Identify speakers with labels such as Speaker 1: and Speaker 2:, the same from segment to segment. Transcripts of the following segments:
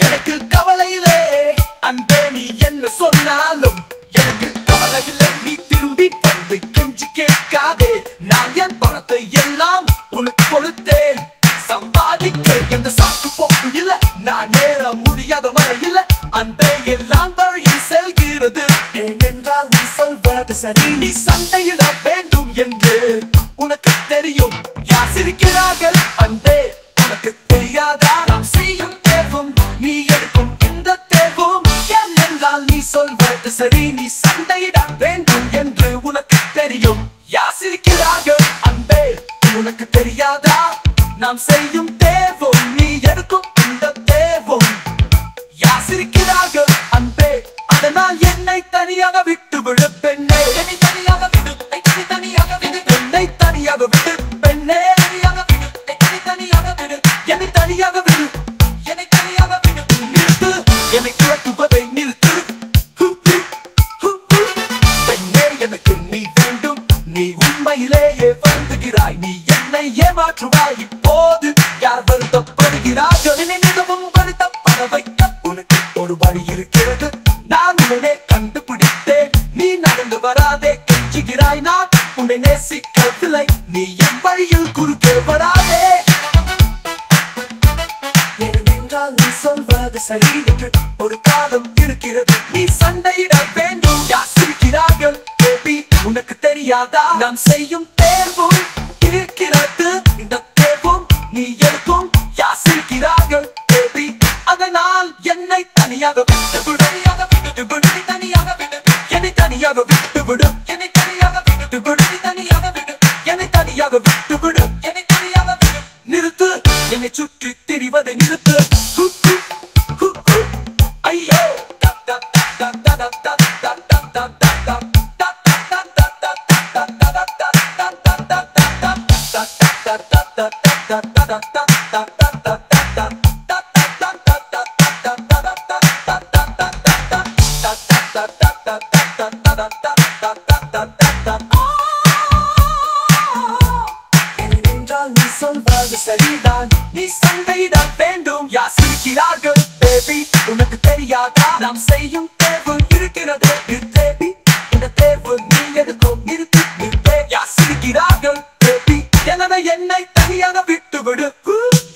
Speaker 1: எனக்கு கவலையிலே அன்பே நீ என்ன சொன்னாலும் எனக்கு கவலையிலே நீ திரும்பி வந்து கெஞ்சி கேட்காதே நான் என் பணத்தை எல்லாம் உனக்கு கொடுத்தேன் சம்பாதிக்க எந்த சாக்கு போக்கு இல்ல நான் நேர முடியாத மழை இல்ல அன்பே எல்லாம் வழியில் செல்கிறது ஏனென்றால் நீ சொல்வது சரி நீ சண்டையிட வேண்டும் என்று உனக்கு தெரியும் யார் சிரிக்கிறார்கள் அன்பே உனக்கு தெரியாதா நாம் செய்யும் தேர்வும் நீ எடுக்கும் இந்த தேர்வும் ஏனென்றால் நீ சொல்வது சரி நீ சண்டையிட வேண்டும் என்று உனக்கு தெரியும் யார் சிரிக்கிறார்கள் அன்பே உனக்கு தெரியாதா நாம் செய்யும் தேர்வும் நீ எடுக்கும் இந்த தேர்வும் யார் சிரிக்கிறார்கள் அன்பே அதனால் என்னை தனியாக விட்டு விடு பெண்ணே என்னை தனியாக விடு என்னை தனியாக விடு என்னை தனியாக விடு பெண்ணே தனியாக விடு என்னை தனியாக விடு என்னை தனியாக விடு நிறுத்து என்னை குழப்புவதை நிறுத்து பெண்ணே எனக்கு நீ வேண்டும் நீ உண்மையிலேயே வருந்துகிறாய் நீ என்னை ஏமாற்றுவாய் இப்போது யார் வருத்தப்படுகிறார்கள் என்னை மிகவும் வருத்தப்பட வைக்க உனக்கு ஒரு வழி இருக்கிறது நான் உன்னை கண்டுபிடித்தேன் நீ நடந்து வராதே கெஞ்சுகிறாய் நான் உன்னை நேசிக்கவில்லை நீ என் வழியில் குறுக்கே வராதே நீ சொல்வது சரி என்று ஒரு காலம் இருக்கிறது நீ சண்டையிட வேண்டும் யார் சிரிக்கிறார்கள் பேபி உனக்கு தெரியாதா நான் செய்யும் தேர்வும் இருக்கிறது இந்த தேர்வும் நீ எடுக்கும் யார் சிரிக்கிறார்கள் பேபி அதனால் என்னை தனியாக விட்டு விடு தனியாக விடு என்னை தனியாக விட்டு விடு என்னை தனியாக விட்டு விடு தனியாக விடு என்னை தனியாக விட்டு விடு என்னை தனியாக விடு நிறுத்து என்னை சுற்றி திரிவதை நிறுத்து ஐயோ நீ சொல்வது சரிதான் நீ சண்டையிட வேண்டும் யார் சிரிக்கிறார்கள் பேபி உனக்கு தெரியாதா நாம் செய்யும் தேர்வு இருக்கிறது பேபி இந்த தேர்வு நீ எடுக்கும் இருக்கு யார் சிரிக்கிறார்கள் பேபி எனவே என்னை தனியாக விட்டு விடு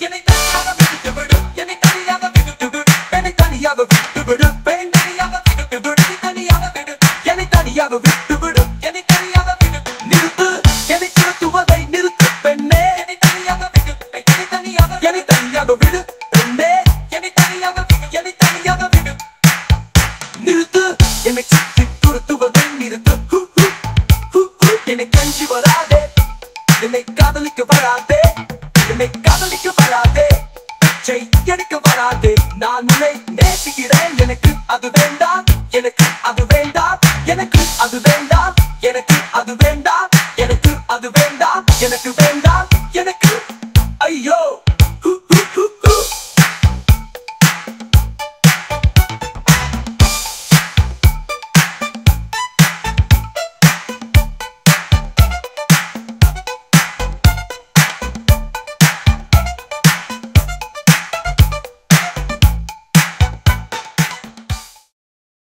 Speaker 1: என்னை தனியாக விட்டு விடு என்னை தனியாக விட்டு விடு என்னை தனியாக விட்டு விடு பெண் தனியாக விட்டு விடு தனியாக விடு என்னை தனியாக விட்டு விடு என்னை தனியாக விடு நிறுத்து என்னை திருத்துவதை நிறுத்து பெண்ணே என்னை தனியாக விடு என்னை தனியாக விடு பெண்ணே என்னை தனியாக விடு என்னை தனியாக விடு நிறுத்து என்னை சுற்றி துரத்துவதை நிறுத்து என்னை கஞ்சி வராதே என்னை காதலிக்க வராதே என்னை காதலிக்க வராதே எடுக்க வராதே நான் உன்னை நேசிக்கிறேன் எனக்கு அது வேண்டாம் எனக்கு அது